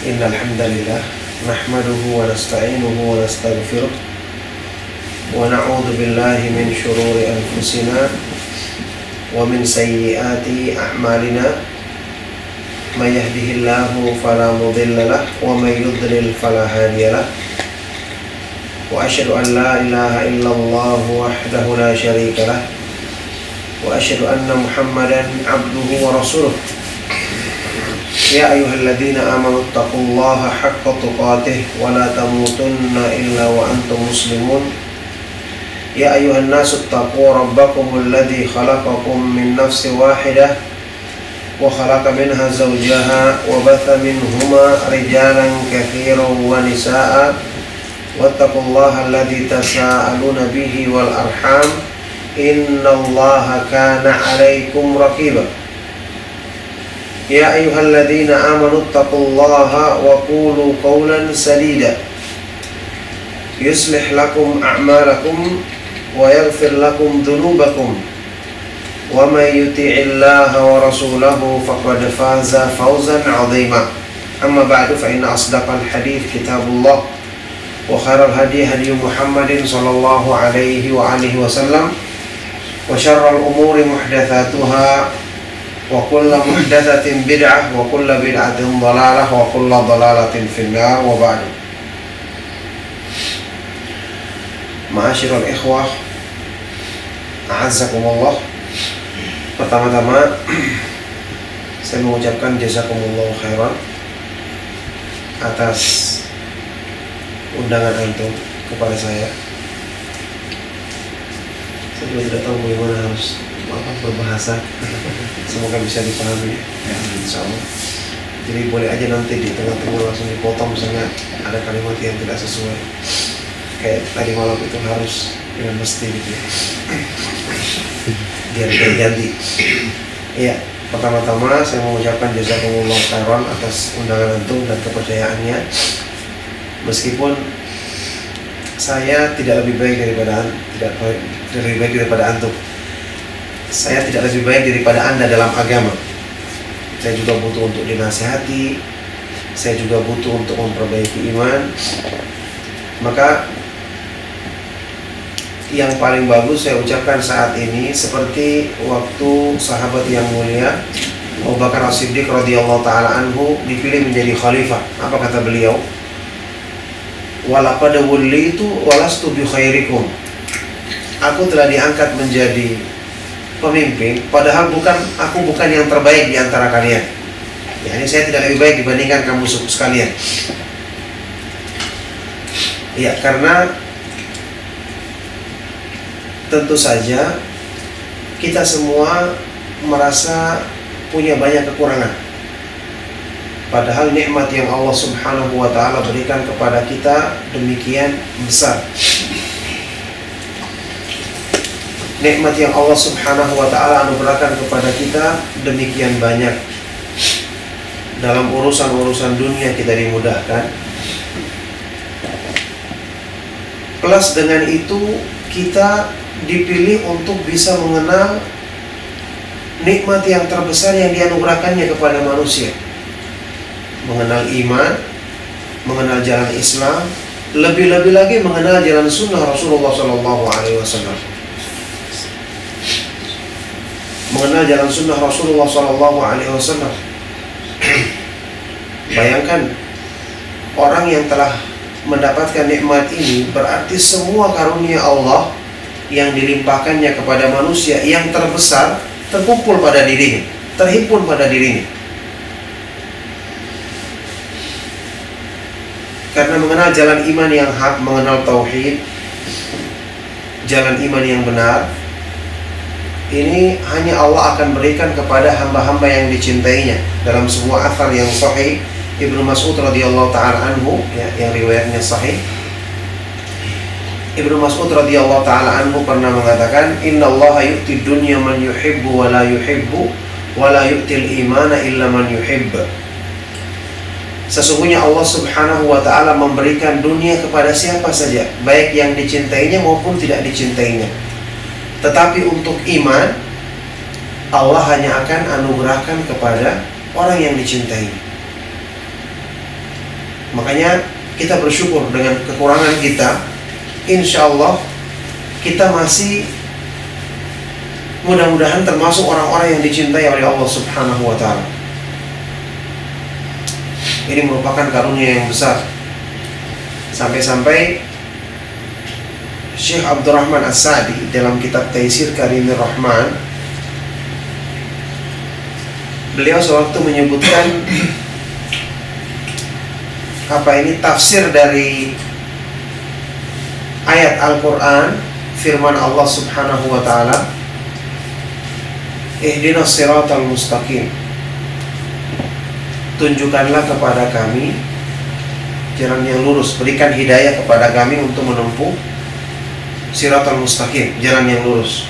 Innal hamdalillah nahmaduhu wa nasta'inuhu wa nastaghfiruh wa na'udzu billahi min shururi anfusina wa min sayyiati a'malina may yahdihillahu fala mudilla lahu wa may yudlil fala hadiya lahu wa asyhadu an la ilaha illallah wahdahu la syarika lahu wa asyhadu anna Muhammadan abduhu wa rasuluh. Ya ayyuhalladzina amanu taqullaha haqqa tuqatih wa la tamutunna illa wa antum muslimun. Ya ayyuhan nasu taqu rabbakumul ladzi khalaqakum min nafsin wahidah wa khalaqa minha zawjaha wa batha minhuma rijalan katsiran wa nisaa'a wattaqullaha alladzi tasaaluna bihi wal arham innallaha kana 'alaikum raqiba. Ya ayyuhalladzina amanu taqullaha wa qulu qawlan sadida yuslih lakum a'malakum wa yaghfir lakum dhunubakum wa may yuti'illaha wa rasulahu faqad faza fawzan 'azima. Amma ba'du fa inna asdaqal hadits kitabullah wa khairal hadi hadi Muhammadin sallallahu alaihi wa alihi wasallam wa syarrul umuri muhdatsatuha wa kullu muhdatsatin bid'ah wa kullu bid'atin dhalalah wa kullu dhalalatin finnar wa ba'du. Ma'asyiral ikhwah, a'azzakumullah. Pertama-tama saya mengucapkan jazakumullahu khairan atas undangan antum kepada saya. Saya juga tidak tahu bagaimana harus berbahasa. Semoga bisa dipahami ya, insyaallah. Jadi boleh aja nanti di tengah-tengah langsung dipotong misalnya ada kalimat yang tidak sesuai. Kayak tadi malam itu harus dengan mesti gitu ya. Biar ganti. Iya, pertama-tama saya mengucapkan jazakumullah khairan atas undangan antum dan kepercayaannya. Meskipun saya tidak lebih baik daripada antum. Saya tidak lebih baik daripada Anda dalam agama. Saya juga butuh untuk dinasihati. Saya juga butuh untuk memperbaiki iman. Maka yang paling bagus saya ucapkan saat ini seperti waktu sahabat yang mulia Abu Bakar As-Siddiq radhiyallahu taala anhu dipilih menjadi khalifah. Apa kata beliau? Walaqad wullitu walastu bi khairikum. Aku telah diangkat menjadi pemimpin, padahal aku bukan yang terbaik di antara kalian. Ya, ini saya tidak lebih baik dibandingkan kamu sekalian. Ya, karena tentu saja kita semua merasa punya banyak kekurangan. Padahal nikmat yang Allah Subhanahu wa taala berikan kepada kita demikian besar. Nikmat yang Allah Subhanahu wa taala anugerahkan kepada kita demikian banyak. Dalam urusan-urusan dunia kita dimudahkan. Plus dengan itu kita dipilih untuk bisa mengenal nikmat yang terbesar yang dianugerahkannya kepada manusia. Mengenal iman, mengenal jalan Islam, lebih-lebih lagi mengenal jalan sunnah Rasulullah SAW. Mengenal jalan sunnah Rasulullah SAW. Bayangkan orang yang telah mendapatkan nikmat ini berarti semua karunia Allah yang dilimpahkannya kepada manusia yang terbesar terkumpul pada dirinya, terhimpun pada dirinya. Karena mengenal jalan iman yang hak, mengenal tauhid, jalan iman yang benar, ini hanya Allah akan berikan kepada hamba-hamba yang dicintainya. Dalam sebuah athar yang sahih Ibnu Mas'ud radhiyallahu ta'ala anhu ya, yang riwayatnya sahih, Ibnu Mas'ud radhiyallahu ta'ala anhu pernah mengatakan, innallaha yu'ti dunya man yuhibbu wa la yuhibbu wa la yu'til imana illa man yuhibb. Sesungguhnya Allah Subhanahu wa ta'ala memberikan dunia kepada siapa saja, baik yang dicintainya maupun tidak dicintainya. Tetapi untuk iman, Allah hanya akan anugerahkan kepada orang yang dicintai. Makanya kita bersyukur dengan kekurangan kita. Insya Allah kita masih mudah-mudahan termasuk orang-orang yang dicintai oleh Allah Subhanahu wa Ta'ala. Ini merupakan karunia yang besar. Sampai-sampai Syekh Abdurrahman As-Sa'di dalam kitab Taisir Karimir Rahman, beliau sewaktu menyebutkan tafsir dari ayat Al-Quran, firman Allah Subhanahu wa Ta'ala, ihdinas siratal mustaqim, tunjukkanlah kepada kami jalan yang lurus, berikan hidayah kepada kami untuk menempuh siratal mustaqim, jalan yang lurus.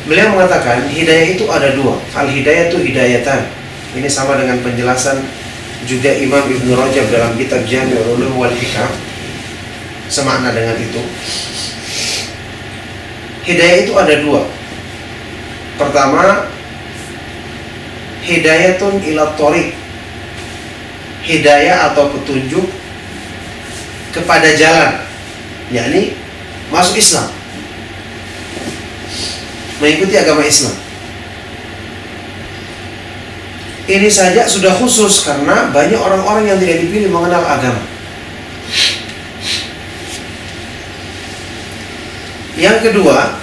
Beliau mengatakan hidayah itu ada dua, al-hidayah itu hidayatan. Ini sama dengan penjelasan juga Imam Ibn Rajab dalam kitab Jami'ul Ulum wal Hikam, semakna dengan itu. Hidayah itu ada dua. Pertama, hidayatun ila thoriq, hidayah atau petunjuk kepada jalan, yakni masuk Islam, mengikuti agama Islam. Ini saja sudah khusus karena banyak orang-orang yang tidak dipilih mengenal agama. Yang kedua,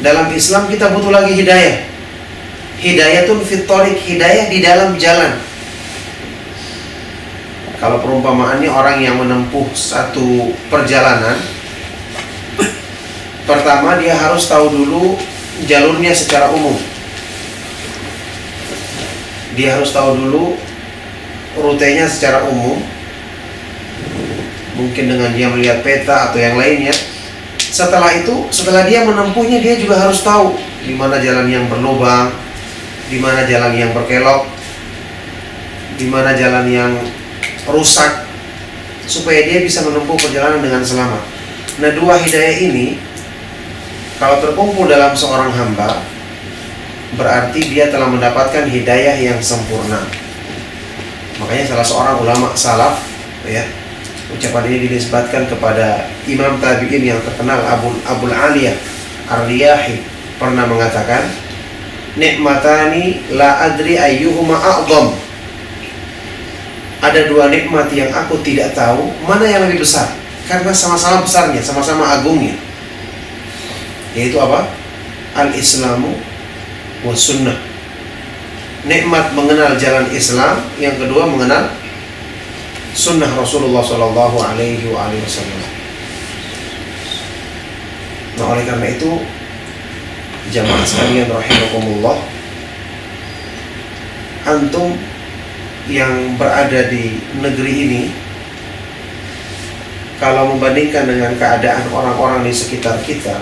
dalam Islam kita butuh lagi hidayah. Hidayatun fit thoriq, hidayah di dalam jalan. Kalau perumpamaannya orang yang menempuh satu perjalanan, pertama dia harus tahu dulu jalurnya secara umum. Dia harus tahu dulu rutenya secara umum, mungkin dengan dia melihat peta atau yang lainnya. Setelah itu, setelah dia menempuhnya, dia juga harus tahu di mana jalan yang berlubang, di mana jalan yang berkelok, di mana jalan yang rusak, supaya dia bisa menempuh perjalanan dengan selamat. Nah, dua hidayah ini kalau terkumpul dalam seorang hamba, berarti dia telah mendapatkan hidayah yang sempurna. Makanya salah seorang ulama salaf, ya, ucapan ini dinisbatkan kepada Imam Tabi'in yang terkenal Abul Aliyah Ar-Riyahi, pernah mengatakan, nikmatani la adri ayyuhuma a'zam. Ada dua nikmat yang aku tidak tahu mana yang lebih besar, karena sama-sama besarnya, sama-sama agungnya. Yaitu apa? Al-Islamu wa sunnah. Nikmat mengenal jalan Islam, yang kedua mengenal sunnah Rasulullah Sallallahu Alaihi Wasallam. Nah, oleh karena itu, jamaah sekalian rahimakumullah, antum yang berada di negeri ini, kalau membandingkan dengan keadaan orang-orang di sekitar kita,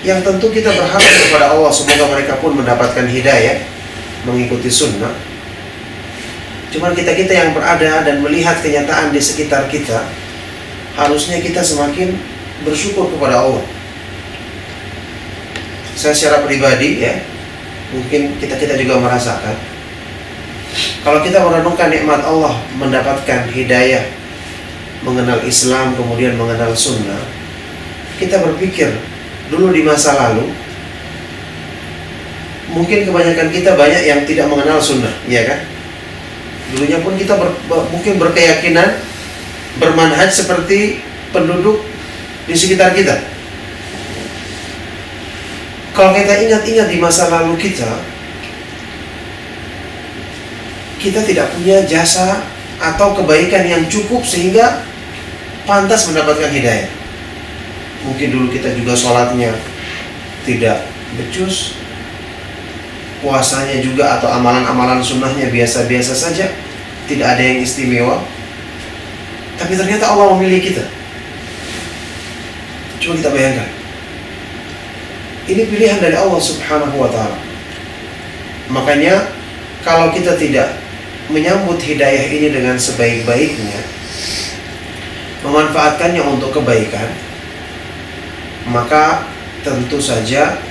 yang tentu kita berharap kepada Allah semoga mereka pun mendapatkan hidayah mengikuti sunnah. Cuman kita-kita yang berada dan melihat kenyataan di sekitar kita, harusnya kita semakin bersyukur kepada Allah. Saya secara pribadi, ya, mungkin kita juga merasakan, kalau kita merenungkan nikmat Allah mendapatkan hidayah, mengenal Islam, kemudian mengenal sunnah, kita berpikir dulu di masa lalu, mungkin kebanyakan kita banyak yang tidak mengenal sunnah, ya kan? Dulunya pun kita mungkin berkeyakinan, bermanhaj seperti penduduk di sekitar kita. Kalau kita ingat-ingat di masa lalu kita tidak punya jasa atau kebaikan yang cukup sehingga pantas mendapatkan hidayah. Mungkin dulu kita juga sholatnya tidak becus, puasanya juga atau amalan-amalan sunnahnya biasa-biasa saja, tidak ada yang istimewa. Tapi ternyata Allah memilih kita. Coba kita bayangkan, ini pilihan dari Allah Subhanahu wa Ta'ala. Makanya kalau kita tidak menyambut hidayah ini dengan sebaik-baiknya, memanfaatkannya untuk kebaikan, maka tentu saja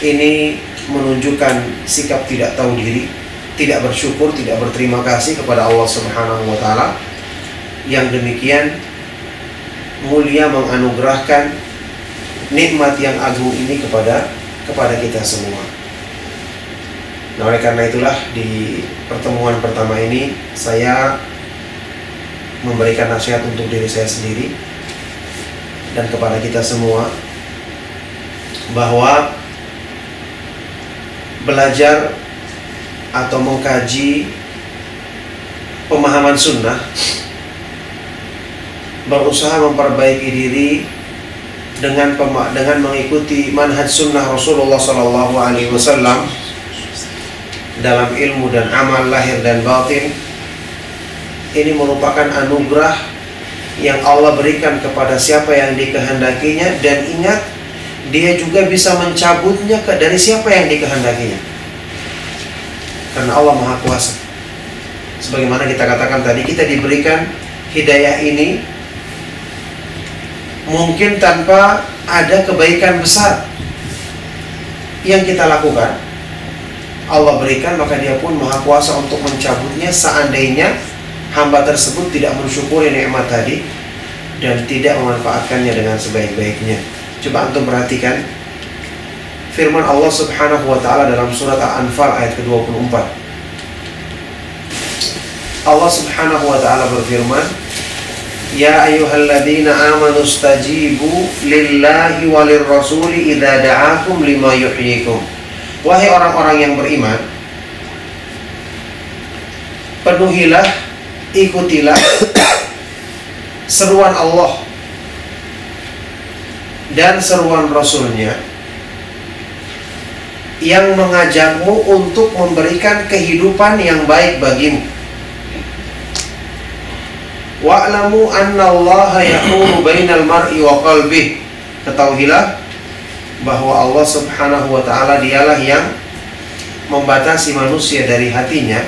ini menunjukkan sikap tidak tahu diri, tidak bersyukur, tidak berterima kasih kepada Allah Subhanahu wa Ta'ala. yang demikian mulia menganugerahkan nikmat yang agung ini kepada kita semua. Nah, oleh karena itulah di pertemuan pertama ini saya memberikan nasihat untuk diri saya sendiri dan kepada kita semua bahwa belajar atau mengkaji pemahaman sunnah, berusaha memperbaiki diri dengan mengikuti manhaj sunnah Rasulullah SAW dalam ilmu dan amal lahir dan batin, ini merupakan anugerah yang Allah berikan kepada siapa yang dikehendakinya, dan ingat, dia juga bisa mencabutnya dari siapa yang dikehendakinya, karena Allah Maha Kuasa. Sebagaimana kita katakan tadi, kita diberikan hidayah ini mungkin tanpa ada kebaikan besar yang kita lakukan, Allah berikan, maka dia pun Maha Kuasa untuk mencabutnya seandainya hamba tersebut tidak mensyukuri nikmat tadi dan tidak memanfaatkannya dengan sebaik-baiknya. Coba antum perhatikan firman Allah Subhanahu wa ta'ala dalam surat Al-Anfal ayat ke-24. Allah Subhanahu wa ta'ala berfirman, Ya ayyuhalladzina amanu stajibu lillahi walir rasuli idza da'akum lima yuhyikum. Wahai orang-orang yang beriman, penuhilah, ikutilah seruan Allah dan seruan Rasulnya yang mengajakmu untuk memberikan kehidupan yang baik bagimu. Wa'lamu annallaha yahulu bainal mar'i wa qalbih. Ketahuilah bahwa Allah Subhanahu wa ta'ala dialah yang membatasi manusia dari hatinya.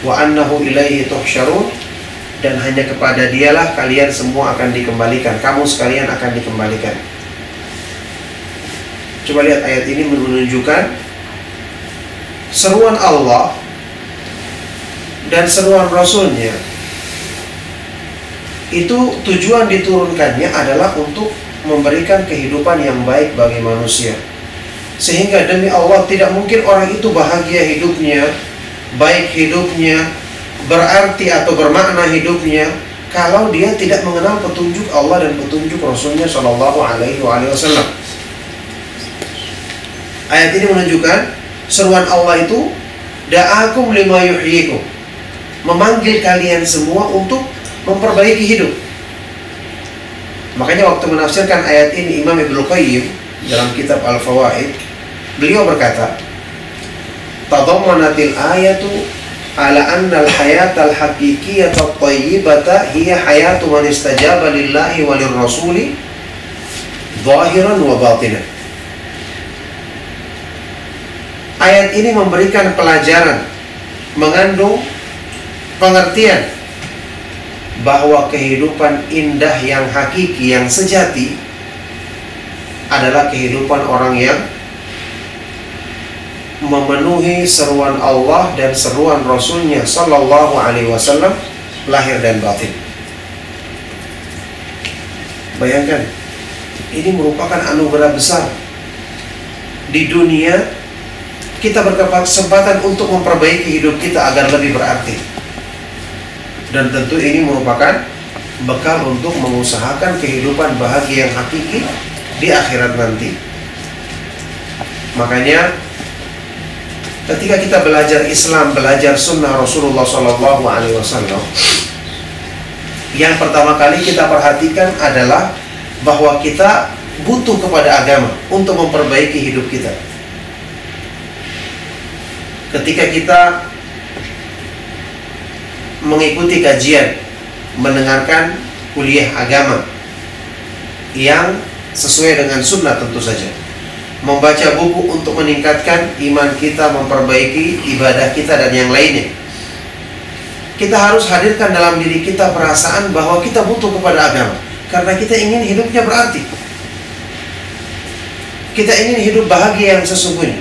Wa annahu ilaihi tuhsyarun, dan hanya kepada dialah kalian semua akan dikembalikan. Kamu sekalian akan dikembalikan. Coba lihat ayat ini menunjukkan seruan Allah dan seruan Rasulnya. Itu tujuan diturunkannya adalah untuk memberikan kehidupan yang baik bagi manusia. Sehingga demi Allah tidak mungkin orang itu bahagia hidupnya, baik hidupnya, berarti atau bermakna hidupnya, kalau dia tidak mengenal petunjuk Allah dan petunjuk Rasulnya Shallallahu Alaihi Wasallam. Ayat ini menunjukkan seruan Allah itu da'akum lima yuhyikum, memanggil kalian semua untuk memperbaiki hidup. Makanya waktu menafsirkan ayat ini, Imam Ibnu Qayyim dalam kitab Al-Fawaid, beliau berkata, tadammanatil ayatu ala anna al-hayata al-haqiqiyata at-tayyibata hiya hayatu man istajaba lillahi wa lirrasuli zahiran wa batinan. Ayat ini memberikan pelajaran, mengandung pengertian bahwa kehidupan indah yang hakiki, yang sejati adalah kehidupan orang yang memenuhi seruan Allah dan seruan Rasulnya Sallallahu Alaihi Wasallam lahir dan batin. Bayangkan, ini merupakan anugerah besar. Di dunia kita berkesempatan untuk memperbaiki hidup kita agar lebih berarti. Dan tentu ini merupakan bekal untuk mengusahakan kehidupan bahagia yang hakiki di akhirat nanti. Makanya ketika kita belajar Islam, belajar sunnah Rasulullah SAW, yang pertama kali kita perhatikan adalah bahwa kita butuh kepada agama untuk memperbaiki hidup kita. Ketika kita mengikuti kajian, mendengarkan kuliah agama yang sesuai dengan sunnah tentu saja, membaca buku untuk meningkatkan iman kita, memperbaiki ibadah kita dan yang lainnya, kita harus hadirkan dalam diri kita perasaan bahwa kita butuh kepada agama, karena kita ingin hidupnya berarti, kita ingin hidup bahagia yang sesungguhnya.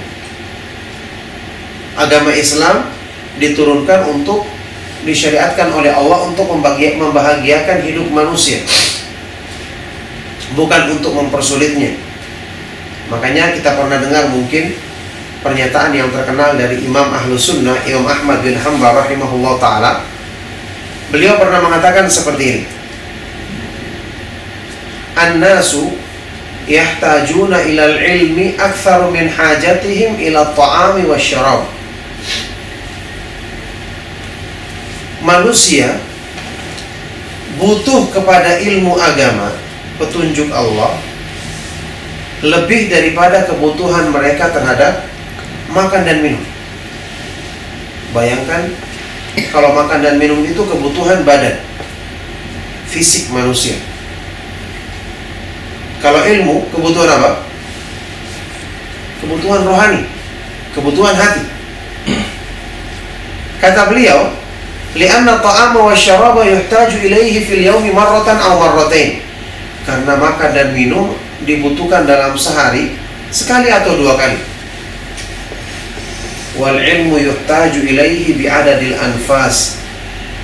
Agama Islam diturunkan untuk disyariatkan oleh Allah untuk membahagiakan hidup manusia, bukan untuk mempersulitnya. Makanya kita pernah dengar mungkin pernyataan yang terkenal dari Imam Ahlus Sunnah, Imam Ahmad bin Hanbal rahimahullah ta'ala. Beliau pernah mengatakan seperti ini: An-nasu yahtajuna ilal ilmi aktsaru min hajatihim ila ta'ami wasyarab. Manusia butuh kepada ilmu agama, petunjuk Allah, lebih daripada kebutuhan mereka terhadap makan dan minum. Bayangkan kalau makan dan minum itu kebutuhan badan, fisik manusia. Kalau ilmu, kebutuhan apa? Kebutuhan rohani, kebutuhan hati. Kata beliau, li'anna ta'ama wa syaraba yuhtaju ilaihi fil yaumi marratan aw marratain. Karena makan dan minum dibutuhkan dalam sehari sekali atau dua kali. Wal ilmu yuhtaju ilaihi bi'adadil anfas.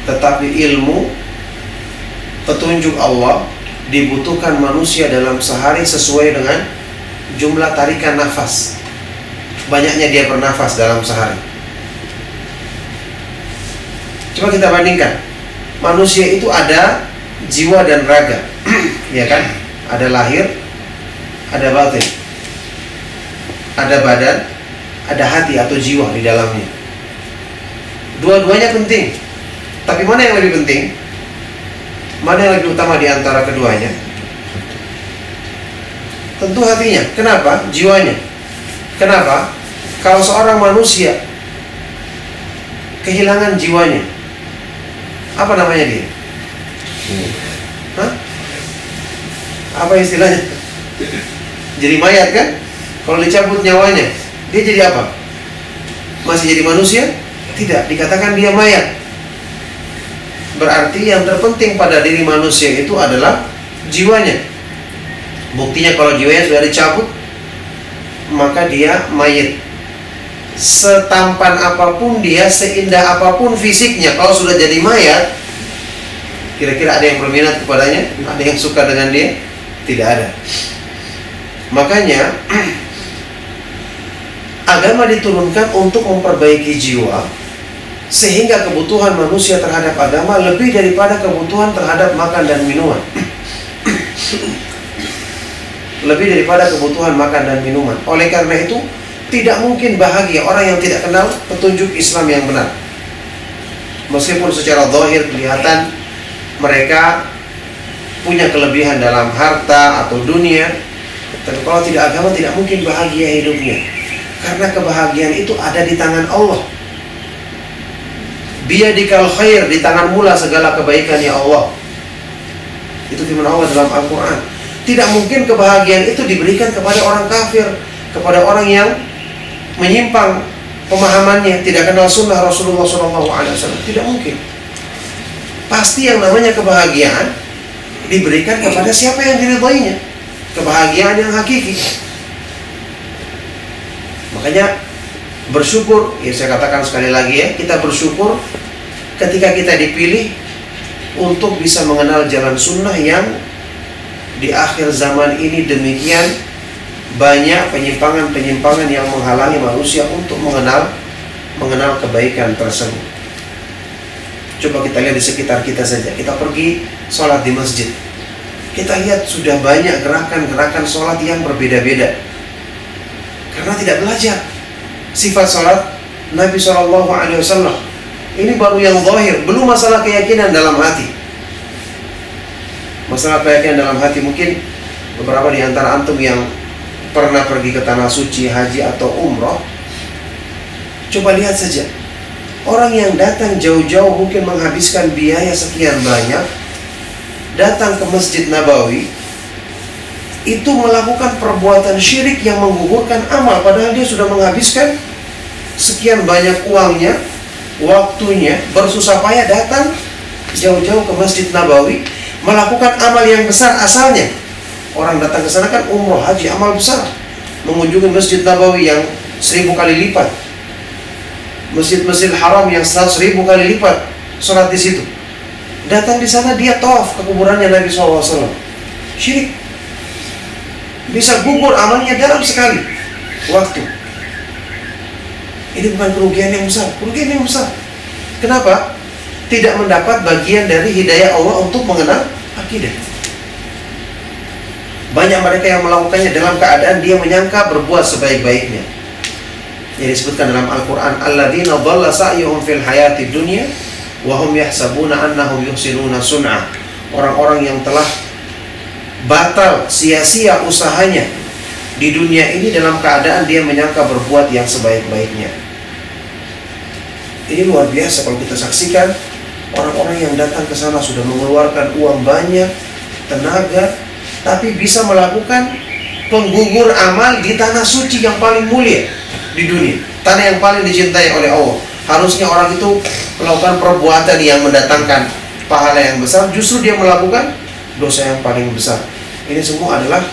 Tetapi ilmu, petunjuk Allah, dibutuhkan manusia dalam sehari sesuai dengan jumlah tarikan nafas, banyaknya dia bernafas dalam sehari. Coba kita bandingkan, manusia itu ada jiwa dan raga, ya kan? Ada lahir, ada batin, ada badan, ada hati atau jiwa di dalamnya. Dua-duanya penting. Tapi mana yang lebih penting? Mana yang lebih utama di antara keduanya? Tentu hatinya. Kenapa? Jiwanya. Kenapa? Kalau seorang manusia kehilangan jiwanya, apa namanya dia? Hah? Apa istilahnya? Jadi mayat kan? Kalau dicabut nyawanya, dia jadi apa? Masih jadi manusia? Tidak, dikatakan dia mayat. Berarti yang terpenting pada diri manusia itu adalah jiwanya. Buktinya kalau jiwanya sudah dicabut, maka dia mayat. Setampan apapun dia, seindah apapun fisiknya, kalau sudah jadi mayat, kira-kira ada yang berminat kepadanya? Ada yang suka dengan dia? Tidak ada. Makanya agama diturunkan untuk memperbaiki jiwa, sehingga kebutuhan manusia terhadap agama lebih daripada kebutuhan terhadap makan dan minuman. Lebih daripada kebutuhan makan dan minuman. Oleh karena itu, tidak mungkin bahagia orang yang tidak kenal petunjuk Islam yang benar. Meskipun secara zahir kelihatan mereka punya kelebihan dalam harta atau dunia, tapi kalau tidak agama tidak mungkin bahagia hidupnya. Karena kebahagiaan itu ada di tangan Allah. Biyadikal khair, di tangan mula segala kebaikan ya Allah. Itu firman Allah dalam Al-Quran. Tidak mungkin kebahagiaan itu diberikan kepada orang kafir, kepada orang yang menyimpang pemahamannya, tidak kenal sunnah Rasulullah SAW. Tidak mungkin. Pasti yang namanya kebahagiaan diberikan kepada siapa yang diridhoinya. Kebahagiaan yang hakiki. Makanya bersyukur, ya saya katakan sekali lagi ya, kita bersyukur ketika kita dipilih untuk bisa mengenal jalan sunnah yang di akhir zaman ini demikian banyak penyimpangan-penyimpangan yang menghalangi manusia untuk mengenal kebaikan tersebut. Coba kita lihat di sekitar kita saja. Kita pergi sholat di masjid, kita lihat sudah banyak gerakan-gerakan sholat yang berbeda-beda karena tidak belajar sifat sholat Nabi SAW. Ini baru yang zahir, belum masalah keyakinan dalam hati. Masalah keyakinan dalam hati, mungkin beberapa di antara antum yang pernah pergi ke tanah suci, haji atau umroh, coba lihat saja. Orang yang datang jauh-jauh mungkin menghabiskan biaya sekian banyak, datang ke Masjid Nabawi, itu melakukan perbuatan syirik yang menggugurkan amal, padahal dia sudah menghabiskan sekian banyak uangnya, waktunya, bersusah payah datang jauh-jauh ke Masjid Nabawi, melakukan amal yang besar asalnya. Orang datang ke sana kan umroh, haji, amal besar. Mengunjungi Masjid Nabawi yang 1000 kali lipat, masjid-masjid haram yang 100.000 kali lipat, sholat di situ. Datang di sana dia tawaf ke kuburannya Nabi SAW. Syirik. Bisa gugur amalnya dalam sekali waktu. Ini bukan kerugian yang besar, kerugian yang besar. Kenapa? Tidak mendapat bagian dari hidayah Allah untuk mengenal akidah. Banyak mereka yang melakukannya dalam keadaan dia menyangka berbuat sebaik-baiknya. Yang disebutkan dalam Al-Quran, alladzina dhalla sa'yuhum fil hayati dunya wa hum yahsabuna annahum yuhsinuna sun'a. Orang-orang yang telah batal, sia-sia usahanya di dunia ini dalam keadaan dia menyangka berbuat yang sebaik-baiknya. Ini luar biasa kalau kita saksikan. Orang-orang yang datang ke sana sudah mengeluarkan uang banyak, tenaga, tapi bisa melakukan penggugur amal di tanah suci yang paling mulia di dunia, tanah yang paling dicintai oleh Allah. Harusnya orang itu melakukan perbuatan yang mendatangkan pahala yang besar, justru dia melakukan dosa yang paling besar. Ini semua adalah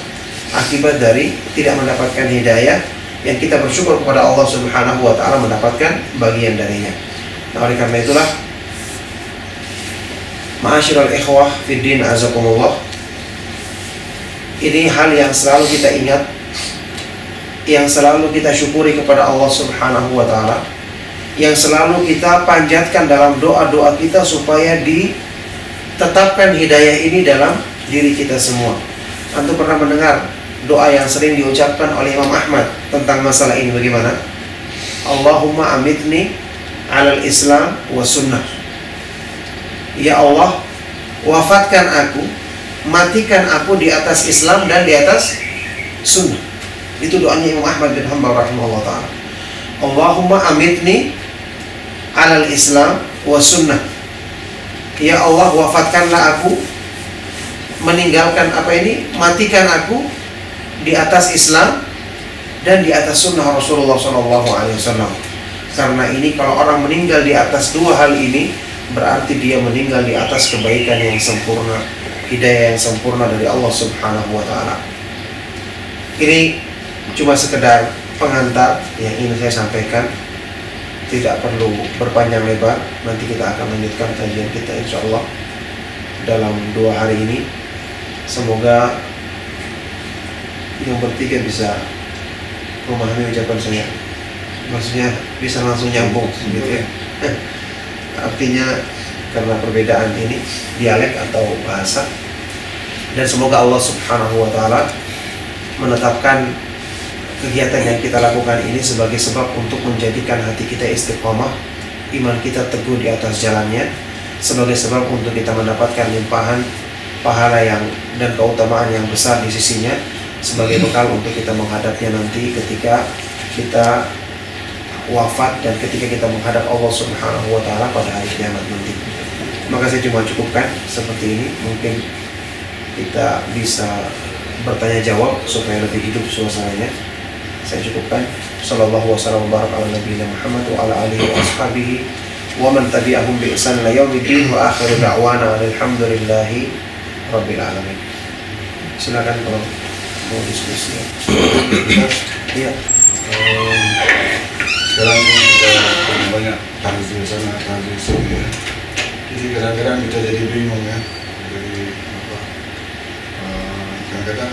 akibat dari tidak mendapatkan hidayah, yang kita bersyukur kepada Allah Subhanahu wa ta'ala mendapatkan bagian darinya. Nah, oleh karena itulah, ma'asyiral ikhwah fiddin azakumullah, ini hal yang selalu kita ingat, yang selalu kita syukuri kepada Allah Subhanahu wa ta'ala, yang selalu kita panjatkan dalam doa-doa kita supaya ditetapkan hidayah ini dalam diri kita semua. Antum pernah mendengar doa yang sering diucapkan oleh Imam Ahmad tentang masalah ini bagaimana? Allahumma amitni alal Islam wa sunnah. Ya Allah, wafatkan aku, matikan aku di atas Islam dan di atas sunnah. Itu doanya Imam Ahmad bin Hanbal rahimahullah ta'ala. Allahumma amitni alal Islam wa sunnah. Ya Allah, wafatkanlah aku, meninggalkan matikan aku di atas Islam dan di atas sunnah Rasulullah SAW. Karena ini, kalau orang meninggal di atas dua hal ini, berarti dia meninggal di atas kebaikan yang sempurna, hidayah yang sempurna dari Allah Subhanahu wa ta'ala. Ini cuma sekedar pengantar yang ingin saya sampaikan, tidak perlu berpanjang lebar. Nanti kita akan lanjutkan kajian kita insyaallah dalam 2 hari ini. Semoga yang bertiga bisa memahami ucapan saya, maksudnya bisa langsung nyambung gitu ya. Artinya karena perbedaan ini dialek atau bahasa. Dan semoga Allah Subhanahu wa ta'ala menetapkan kegiatan yang kita lakukan ini sebagai sebab untuk menjadikan hati kita istiqomah, iman kita teguh di atas jalannya, sebagai sebab untuk kita mendapatkan limpahan pahala yang dan keutamaan yang besar di sisinya, sebagai bekal untuk kita menghadapnya nanti ketika kita wafat dan ketika kita menghadap Allah Subhanahu wa ta'ala pada hari kiamat nanti. Maka saya cuma cukupkan seperti ini. Mungkin kita bisa bertanya jawab supaya lebih hidup suasananya. Saya cukupkan. Sallallahu wasallam wa baraka ala nabiyina Muhammad wa ala alihi wa ashabihi wa man tabi'ahum bi ihsan ila yaumiddin wa akhiru da'wana alhamdulillahi rabbil alamin. Silakan kalau mau diskusi. Iya. Sekarang kita banyak tahzir sana, tahzir sini ya. Jadi kadang-kadang kita jadi bingung ya. Jadi kadang-kadang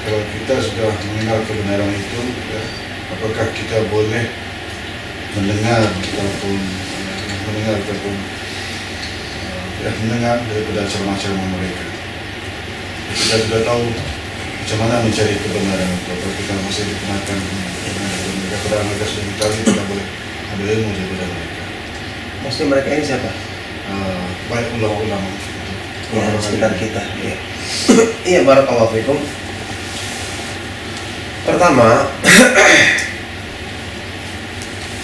kalau kita sudah mengenal kebenaran itu ya, apakah kita boleh mendengar ataupun mendengar daripada ceramah-ceramah mereka. Kita sudah tahu macam mana mencari kebenaran itu, atau kita masih dikenakan mereka, padahal mereka sudah tahu kita boleh ambil ilmu daripada mereka. Maksudnya mereka ini siapa? Baik ulama-ulama ya, sekitar kita. Iya. Iya, barakallahu fikum. Pertama,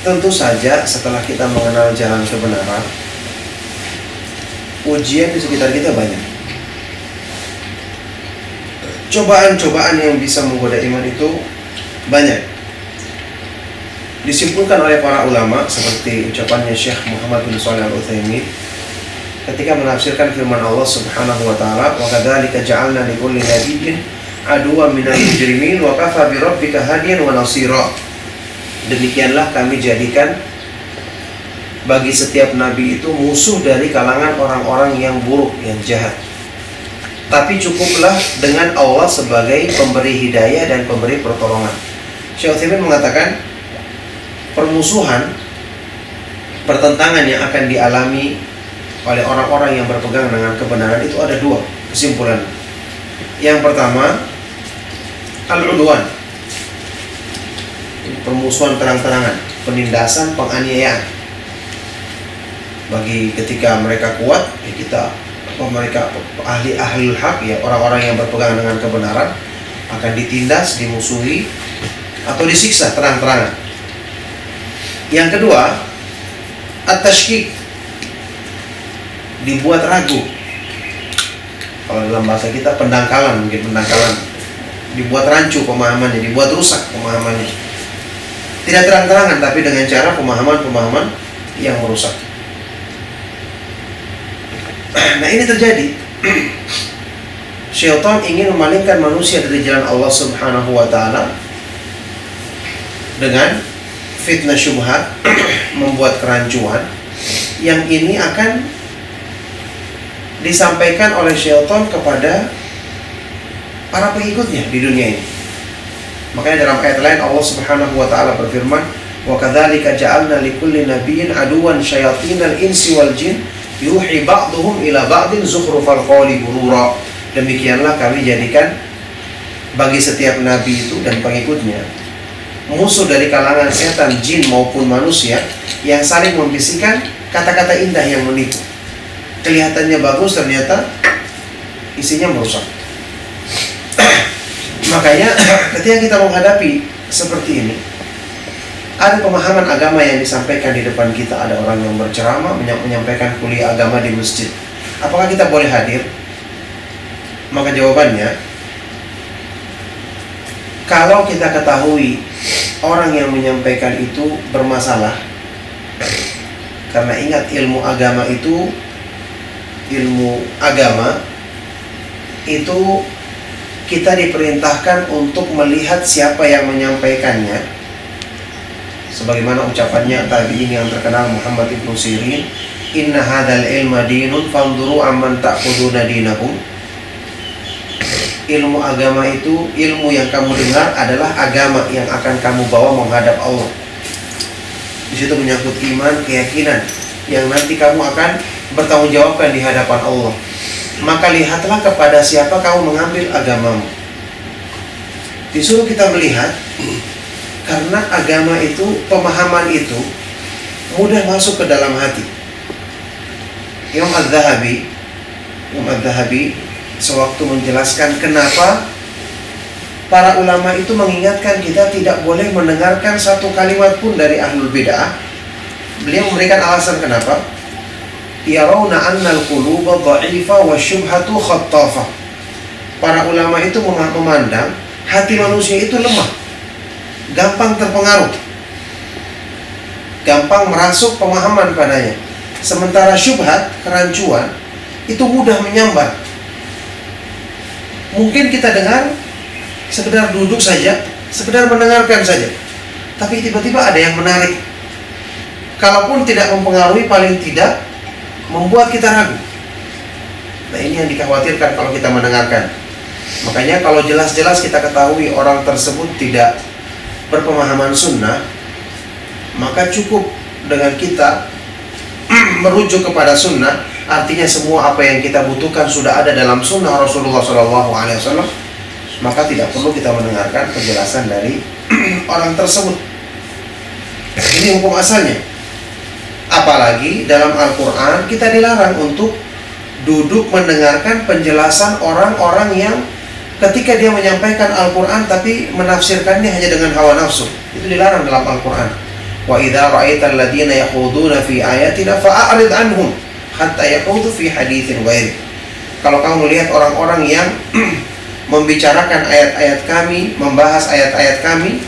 tentu saja setelah kita mengenal jalan kebenaran, ujian di sekitar kita banyak. Cobaan-cobaan yang bisa menggoda iman itu banyak. Disimpulkan oleh para ulama seperti ucapannya Syekh Muhammad bin Shalih Al-Utsaimin ketika menafsirkan firman Allah Subhanahu wa ta'ala, wa kadzalika ja'alna likulli nabiyyin aduwwan minal mujrimin wa kafa bi rabbika hadiyan wa nasira. Demikianlah kami jadikan bagi setiap nabi itu musuh dari kalangan orang-orang yang buruk, yang jahat. Tapi cukuplah dengan Allah sebagai pemberi hidayah dan pemberi pertolongan. Syekh Utsaimin mengatakan permusuhan, pertentangan yang akan dialami oleh orang-orang yang berpegang dengan kebenaran itu ada dua kesimpulan. Yang pertama, al-udwan, permusuhan terang-terangan, penindasan, penganiayaan. Bagi ketika mereka kuat, ya kita, mereka ahli-ahlul haq, ya orang-orang yang berpegang dengan kebenaran akan ditindas, dimusuhi, atau disiksa terang-terangan. Yang kedua, at-tashkik, dibuat ragu. Kalau dalam bahasa kita pendangkalan, mungkin pendangkalan, dibuat rancu pemahamannya, dibuat rusak pemahamannya. Tidak terang-terangan, tapi dengan cara pemahaman-pemahaman yang merusak. Nah, ini terjadi. Syaitan ingin memalingkan manusia dari jalan Allah Subhanahu wa Ta'ala dengan fitnah syubhat, membuat kerancuan. Yang ini akan disampaikan oleh syaitan kepada para pengikutnya di dunia ini. Makanya dalam ayat lain Allah Subhanahu wa Ta'ala berfirman, "Wa kadzalika ja'alna likulli nabiyyin aduwan syayatinal insi wal jin yuhi ba'duhum ila ba'din zukhrufal qawli ghurura." Demikianlah kami jadikan bagi setiap nabi itu dan pengikutnya musuh dari kalangan setan, jin maupun manusia yang saling membisikkan kata-kata indah yang menipu. Kelihatannya bagus, ternyata isinya merusak. Makanya ketika kita menghadapi seperti ini, ada pemahaman agama yang disampaikan di depan kita, ada orang yang berceramah menyampaikan kuliah agama di masjid. Apakah kita boleh hadir? Maka jawabannya, kalau kita ketahui orang yang menyampaikan itu bermasalah, karena ingat ilmu agama itu kita diperintahkan untuk melihat siapa yang menyampaikannya. Sebagaimana ucapannya tabi'in yang terkenal Muhammad ibn Sirin, "Inna hadzal ilma dinun fanzuru amman ta'khuduna dinakum." Ilmu agama itu, ilmu yang kamu dengar adalah agama yang akan kamu bawa menghadap Allah. Di situ menyangkut iman, keyakinan yang nanti kamu akan bertanggungjawabkan di hadapan Allah. Maka lihatlah kepada siapa kamu mengambil agamamu. Disuruh kita melihat, karena agama itu, pemahaman itu mudah masuk ke dalam hati. Imam Adz-Dzahabi sewaktu menjelaskan kenapa para ulama itu mengingatkan kita tidak boleh mendengarkan satu kalimat pun dari ahlul bid'ah. Beliau memberikan alasan kenapa. Yarawna annal quluba dha'ifa wa syubhatu khattafah. Para ulama itu memandang hati manusia itu lemah, gampang terpengaruh, gampang merasuk pemahaman padanya. Sementara syubhat, kerancuan, itu mudah menyambar. Mungkin kita dengar, sekedar duduk saja, sekedar mendengarkan saja, tapi tiba-tiba ada yang menarik. Kalaupun tidak mempengaruhi, paling tidak membuat kita ragu. Nah, ini yang dikhawatirkan kalau kita mendengarkan. Makanya kalau jelas-jelas kita ketahui orang tersebut tidak berpemahaman sunnah, maka cukup dengan kita merujuk kepada sunnah. Artinya semua apa yang kita butuhkan sudah ada dalam sunnah Rasulullah SAW. Maka tidak perlu kita mendengarkan penjelasan dari orang tersebut. Ini hukum asalnya. Apalagi dalam Al-Quran kita dilarang untuk duduk mendengarkan penjelasan orang-orang yang ketika dia menyampaikan Al-Quran tapi menafsirkannya hanya dengan hawa nafsu. Itu dilarang dalam Al-Quran. Wa idza ra'aital ladzina yakhuduna fi ayatina fa'arid anhum hatta yakhudu fi haditsin ghairi. Kalau kamu melihat orang-orang yang membicarakan ayat-ayat kami, membahas ayat-ayat kami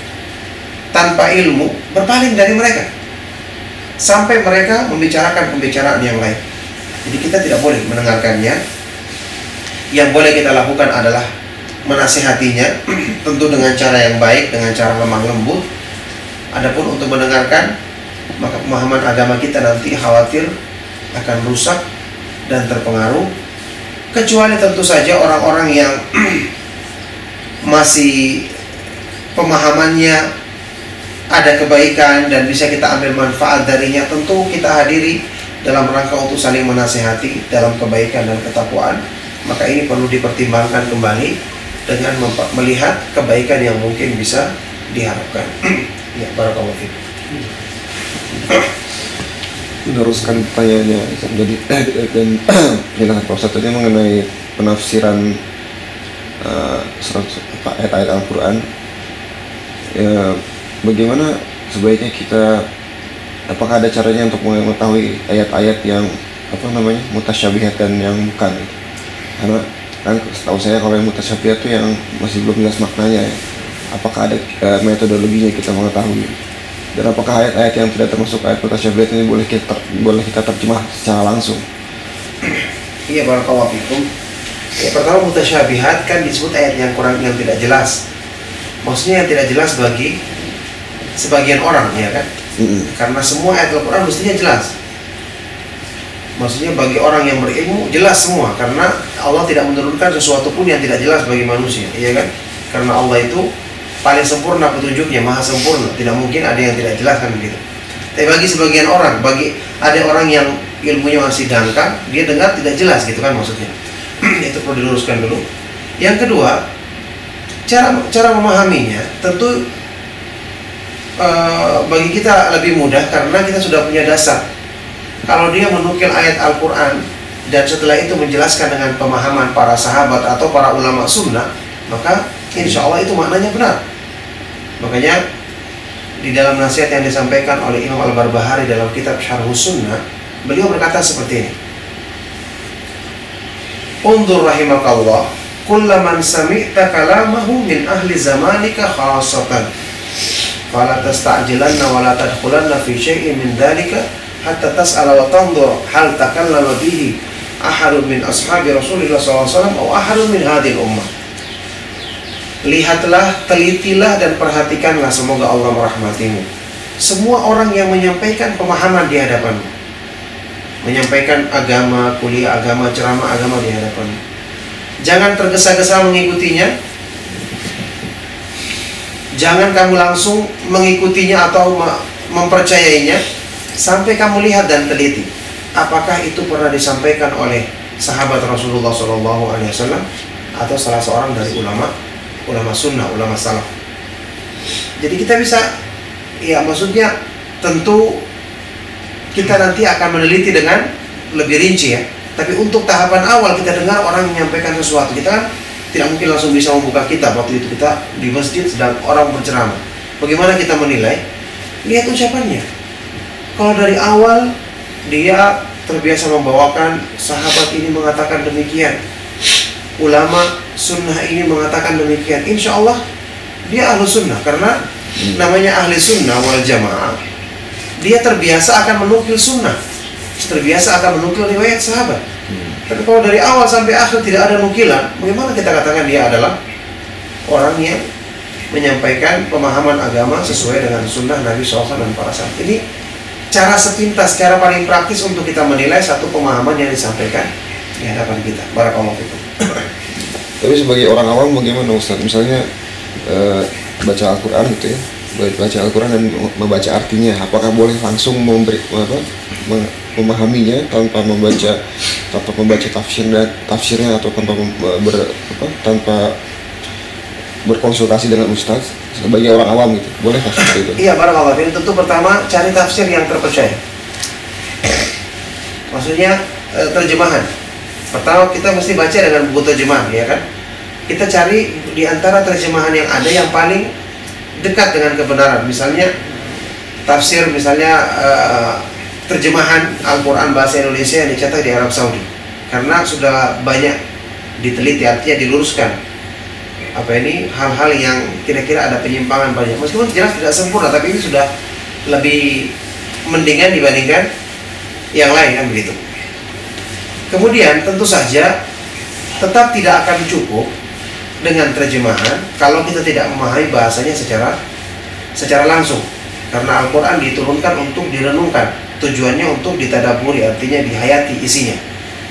tanpa ilmu, berpaling dari mereka sampai mereka membicarakan pembicaraan yang lain. Jadi kita tidak boleh mendengarkannya. Yang boleh kita lakukan adalah menasihatinya, tentu dengan cara yang baik, dengan cara lemah lembut. Adapun untuk mendengarkan maka pemahaman agama kita nanti khawatir akan rusak dan terpengaruh, kecuali tentu saja orang-orang yang masih pemahamannya ada kebaikan dan bisa kita ambil manfaat darinya. Tentu kita hadiri dalam rangka untuk saling menasihati dalam kebaikan dan ketakwaan. Maka ini perlu dipertimbangkan kembali dengan melihat kebaikan yang mungkin bisa diharapkan. Ya, barakallahu fiik. Meneruskan pertanyaannya, jadi dan penjelasan Pak Ustadz tadi mengenai penafsiran ayat-ayat Al-Quran. Ya, bagaimana sebaiknya kita, apakah ada caranya untuk mengetahui ayat-ayat yang mutasyabihat dan yang bukan? Karena kan setahu saya kalau yang mutasyabihat itu yang masih belum jelas maknanya ya. Apakah ada metodologinya kita mengetahui? Dan apakah ayat-ayat yang tidak termasuk ayat mutasyabihat ini boleh kita terjemah secara langsung? Iya, barakallahu fikum. Ya, pertama mutasyabihat kan disebut ayat yang kurang, yang tidak jelas. Maksudnya yang tidak jelas bagi sebagian orang, ya kan? Karena semua ayat Al-Quran mestinya jelas. Maksudnya bagi orang yang berilmu jelas semua, karena Allah tidak menurunkan sesuatu pun yang tidak jelas bagi manusia, ya kan? Karena Allah itu paling sempurna petunjuknya, maha sempurna, tidak mungkin ada yang tidak jelas kan begitu. Tapi bagi sebagian orang, ada orang yang ilmunya masih dangkal, dia dengar tidak jelas gitu kan maksudnya. Itu perlu diluruskan dulu. Yang kedua, cara memahaminya tentu bagi kita lebih mudah karena kita sudah punya dasar. Kalau dia menukil ayat Al-Quran dan setelah itu menjelaskan dengan pemahaman para sahabat atau para ulama sunnah, maka insya Allah itu maknanya benar. Makanya di dalam nasihat yang disampaikan oleh Imam Al-Barbahari dalam kitab Syarhus Sunnah, beliau berkata seperti ini: Undur rahimakallah, kullaman sami'ta kalamahu min ahli zamanika khasatan, fala tasta'jilanna wa la tadkhulanna fi syai'in min dhalika hatta tas'ala wa tandur hal takallama bihi ahadun min ashabi Rasulillah SAW atau ahadun min hadhihi ummah. Lihatlah, telitilah dan perhatikanlah, semoga Allah merahmatimu, semua orang yang menyampaikan pemahaman di hadapanmu, menyampaikan agama, kuliah agama, ceramah agama di hadapanmu. Jangan tergesa-gesa mengikutinya. Jangan kamu langsung mengikutinya atau mempercayainya sampai kamu lihat dan teliti apakah itu pernah disampaikan oleh sahabat Rasulullah SAW atau salah seorang dari ulama sunnah, ulama salaf. Jadi kita bisa, ya maksudnya tentu kita nanti akan meneliti dengan lebih rinci ya. Tapi untuk tahapan awal kita dengar orang menyampaikan sesuatu, kita kan tidak mungkin langsung bisa membuka kitab. Waktu itu kita di masjid sedang orang berceramah, bagaimana kita menilai? Lihat ucapannya. Kalau dari awal dia terbiasa membawakan sahabat ini mengatakan demikian, ulama sunnah ini mengatakan demikian, insya Allah dia ahlu sunnah. Karena namanya ahli sunnah wal jamaah, dia terbiasa akan menukil sunnah, terbiasa akan menukil riwayat sahabat. Tapi kalau dari awal sampai akhir tidak ada nukilan, bagaimana kita katakan dia adalah orang yang menyampaikan pemahaman agama sesuai dengan sunnah Nabi SAW dan para sahabat? Ini cara sepintas, cara paling praktis untuk kita menilai satu pemahaman yang disampaikan di hadapan kita. Barakallahu fikum. Tapi sebagai orang awam bagaimana Ustaz? Misalnya baca Al-Quran gitu ya, baca Al-Quran dan membaca artinya, apakah boleh langsung memahaminya tanpa membaca tafsirnya atau tanpa berkonsultasi dengan ustaz sebagai orang awam gitu, boleh seperti itu? Iya, barakallahu fikum. Tentu pertama cari tafsir yang terpercaya. Maksudnya terjemahan. Pertama kita mesti baca dengan buku terjemahan, ya kan? Kita cari di antara terjemahan yang ada yang paling dekat dengan kebenaran. Misalnya tafsir, misalnya terjemahan Al-Quran bahasa Indonesia yang dicetak di Arab Saudi, karena sudah banyak diteliti, artinya diluruskan hal-hal yang kira-kira ada penyimpangan banyak. Meskipun jelas tidak sempurna, tapi ini sudah lebih mendingan dibandingkan yang lain kan begitu. Kemudian tentu saja tetap tidak akan cukup dengan terjemahan kalau kita tidak memahami bahasanya secara langsung. Karena Al-Quran diturunkan untuk direnungkan, tujuannya untuk ditadaburi, artinya dihayati isinya.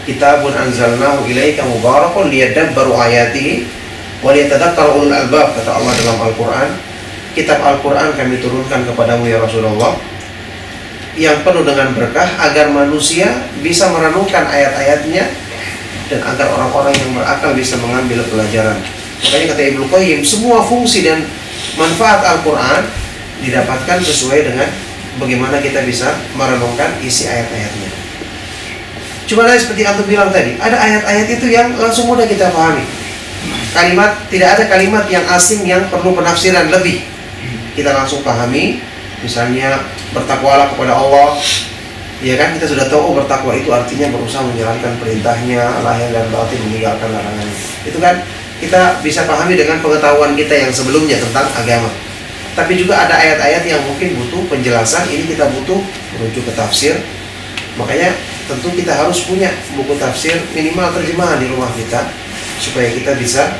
Kitabun anzalnahu ilaika mubarakun liyadabbaru ayatihi wa liyatadakkaru ulul albab, kata Allah dalam Al-Quran. Kitab Al-Quran kami turunkan kepadamu ya Rasulullah, yang penuh dengan berkah agar manusia bisa merenungkan ayat-ayatnya dan agar orang-orang yang berakal bisa mengambil pelajaran. Makanya kata Ibnu Qayyim, semua fungsi dan manfaat Al-Quran didapatkan sesuai dengan bagaimana kita bisa merenungkan isi ayat-ayatnya. Cuma seperti Antum bilang tadi, ada ayat-ayat itu yang langsung mudah kita pahami. Tidak ada kalimat yang asing yang perlu penafsiran lebih. Kita langsung pahami. Misalnya bertakwalah kepada Allah, ya kan, kita sudah tahu bertakwa itu artinya berusaha menjalankan perintahnya, lahir dan batin, meninggalkan larangannya. Itu kan kita bisa pahami dengan pengetahuan kita yang sebelumnya tentang agama. Tapi juga ada ayat-ayat yang mungkin butuh penjelasan, ini kita butuh merujuk ke tafsir. Makanya tentu kita harus punya buku tafsir, minimal terjemahan di rumah kita, supaya kita bisa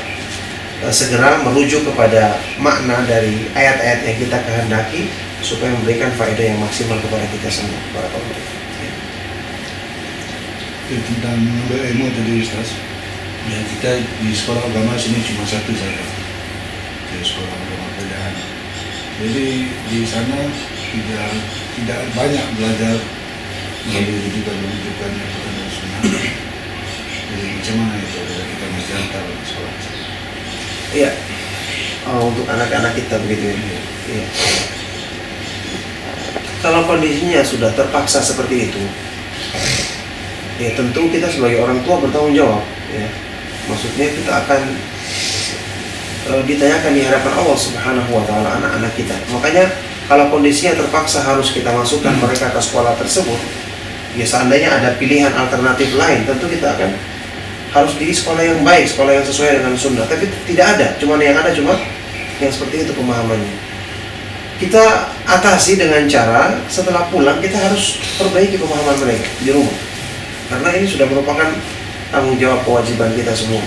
segera merujuk kepada makna dari ayat-ayat yang kita kehendaki, supaya memberikan faedah yang maksimal kepada kita semua. Barakallahu. Tentang mengambil ilmu tadi Ustaz, ya kita di sekolah agama sini cuma satu saja, di sekolah agama kerajaan. Jadi di sana tidak banyak belajar melalui rujukan yang bukan sunnah. Jadi macam mana itu kita mesti hantar di sekolah? Iya, untuk anak-anak kita begitu ya. Iya. Kalau kondisinya sudah terpaksa seperti itu, ya tentu kita sebagai orang tua bertanggung jawab. Ya. Maksudnya kita akan ditanyakan di hadapan Allah Subhanahu wa Ta'ala anak-anak kita. Makanya kalau kondisinya terpaksa harus kita masukkan mereka ke sekolah tersebut, ya seandainya ada pilihan alternatif lain, tentu kita akan harus di sekolah yang baik, sekolah yang sesuai dengan sunnah. Tapi tidak ada, yang ada cuma yang seperti itu pemahamannya. Kita atasi dengan cara setelah pulang kita harus perbaiki pemahaman mereka di rumah, karena ini sudah merupakan tanggung jawab kewajiban kita semua.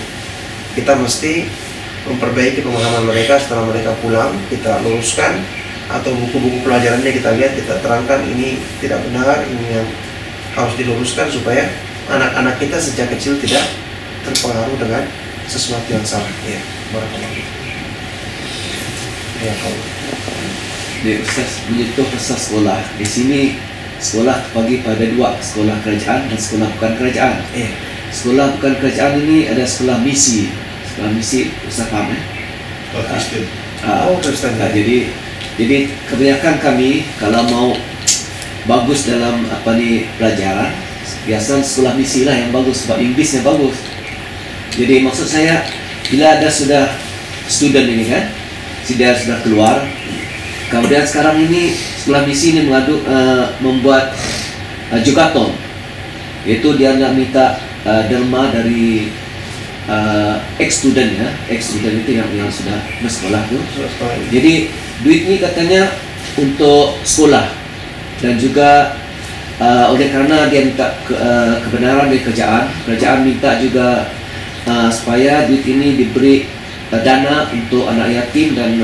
Kita mesti memperbaiki pemahaman mereka setelah mereka pulang, kita luruskan, atau buku-buku pelajarannya kita lihat, kita terangkan ini tidak benar, ini yang harus diluruskan supaya anak-anak kita sejak kecil tidak terpengaruh dengan sesuatu yang salah. Ya, barakallahu. Ya, kalau Ustaz menyentuh pasal sekolah. Di sini sekolah terbagi pada dua, sekolah kerajaan dan sekolah bukan kerajaan. Sekolah bukan kerajaan ini ada sekolah misi. Sekolah misi, Ustaz paham Kristen. Kristen. Jadi kebanyakan kami kalau mau bagus dalam pelajaran, biasanya sekolah misi lah yang bagus, sebab Inggrisnya bagus. Jadi maksud saya, bila ada sudah student ini kan, dia sudah keluar, kemudian sekarang ini sekolah misi ini membuat jugaton, yaitu dia nak minta derma dari ex-student ya, ex-student itu yang sudah bersekolah tu. Jadi duit ni katanya untuk sekolah, dan juga oleh kerana dia minta kebenaran dari kerajaan minta juga supaya duit ini diberi dana untuk anak yatim dan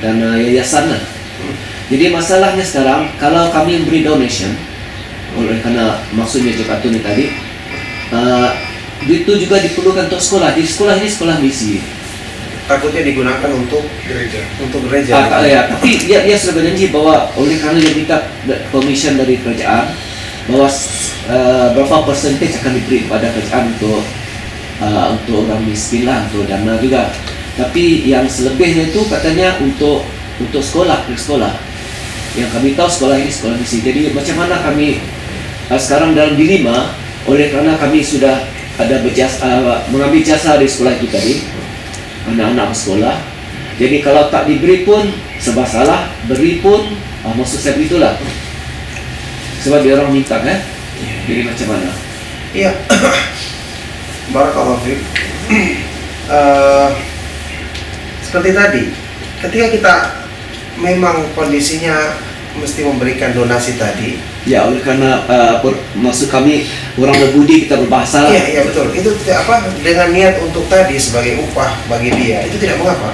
dana yayasan. Jadi masalahnya sekarang kalau kami memberi donation, oleh kerana maksudnya jugaton ni tadi, duit itu juga diperlukan untuk sekolah. Di sekolah ini sekolah misi. Takutnya digunakan untuk Gereja. Ya. Tapi dia sudah berjanji bahwa oleh kerana dia minta permission dari kerajaan, bahwa berapa persentage akan diberi kepada kerajaan untuk orang miskin lah, untuk dana juga. Tapi yang selebihnya itu katanya untuk sekolah. Yang kami tahu sekolah ini sekolah misi. Jadi macam mana kami sekarang dalam dilema, oleh kerana kami sudah ada mengambil jasa dari sekolah itu tadi, anak-anak bersekolah. Jadi kalau tak diberi pun serba salah, beri pun maksud saya begitulah. Sebab dia orang minta kan. Jadi macam mana? Iya. Barakallahu fiik. Seperti tadi, ketika kita memang kondisinya mesti memberikan donasi tadi. Ya, oleh karena maksud kami orang berbudi, kita berbahasa. Iya betul. Itu dengan niat untuk tadi sebagai upah bagi dia, itu tidak mengapa.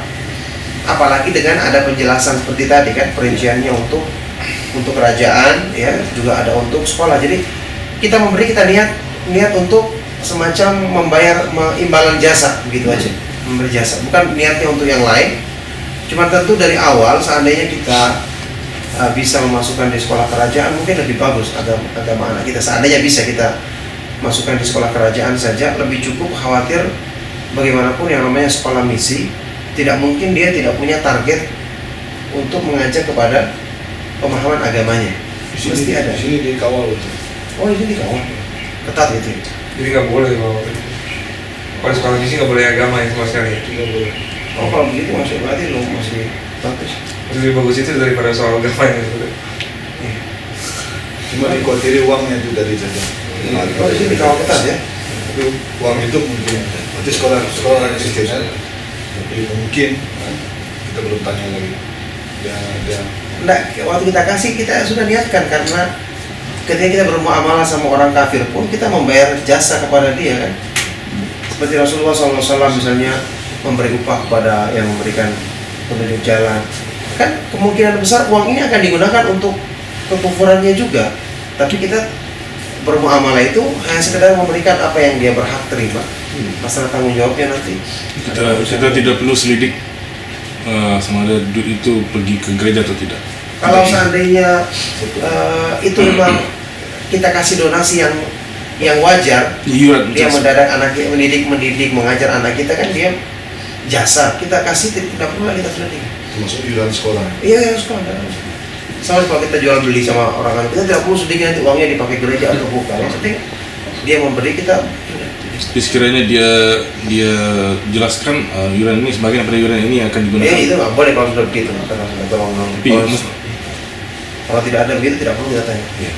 apalagi dengan ada penjelasan seperti tadi kan, perinciannya untuk kerajaan ya, juga ada untuk sekolah. Jadi kita memberi, kita niat untuk semacam membayar imbalan jasa begitu aja, memberi jasa, bukan niatnya untuk yang lain. Cuma tentu dari awal seandainya kita bisa memasukkan di sekolah kerajaan mungkin lebih bagus agama anak kita. Seandainya bisa kita masukkan di sekolah kerajaan saja lebih cukup. Khawatir bagaimanapun yang namanya sekolah misi, tidak mungkin dia tidak punya target untuk mengajak kepada pemahaman agamanya. Mesti ada. Di sini dikawal itu. Oh, ini dikawal, ketat gitu. Jadi nggak boleh kalau sekolah misi nggak boleh agama ya sama sekali. Tidak boleh. Oh, kalau begitu masih berarti lo masih bagus. Lebih bagus itu daripada soal agama yang itu. Cuma dikuatiri uangnya itu dari saja. Oh, di sini dikawal ketat ya. Tapi uang itu mungkin. Berarti sekolah Kristen. Tapi mungkin kita belum tanya lagi. Dia Enggak, waktu kita kasih kita sudah niatkan, karena ketika kita bermuamalah sama orang kafir pun kita membayar jasa kepada dia kan. Seperti Rasulullah SAW misalnya memberi upah kepada yang memberikan penduduk jalan, kan kemungkinan besar uang ini akan digunakan untuk kekufurannya juga. Tapi kita bermuamalah itu hanya sekedar memberikan apa yang dia berhak terima. Masalah tanggung jawabnya nanti kita tidak perlu selidik sama ada duit itu pergi ke gereja atau tidak. kalau seandainya itu memang kita kasih donasi yang wajar, Iuran dia mendadak anak kita, mendidik mengajar anak kita, kan dia jasa kita kasih, tidak perlu kita selidik. termasuk iuran sekolah. Iya, sekolah. Sama kalau kita jual beli sama orang, kita tidak perlu sedikit nanti uangnya dipakai gereja atau bukan. Yang penting dia memberi, kita. Tapi sekiranya dia jelaskan iuran ini sebagian dari iuran ini akan digunakan. Itu nggak boleh kalau sudah begitu. Karena tolong. Kalau tidak ada begitu tidak perlu kita tanya. Ya.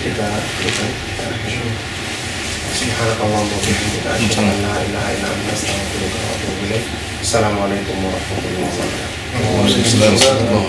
Kita. Subhanakallahumma wa bihamdika asyhadu an la ilaha illa anta astaghfiruka wa atubu ilaik. Assalamualaikum warahmatullahi wabarakatuh. Waalaikumsalam.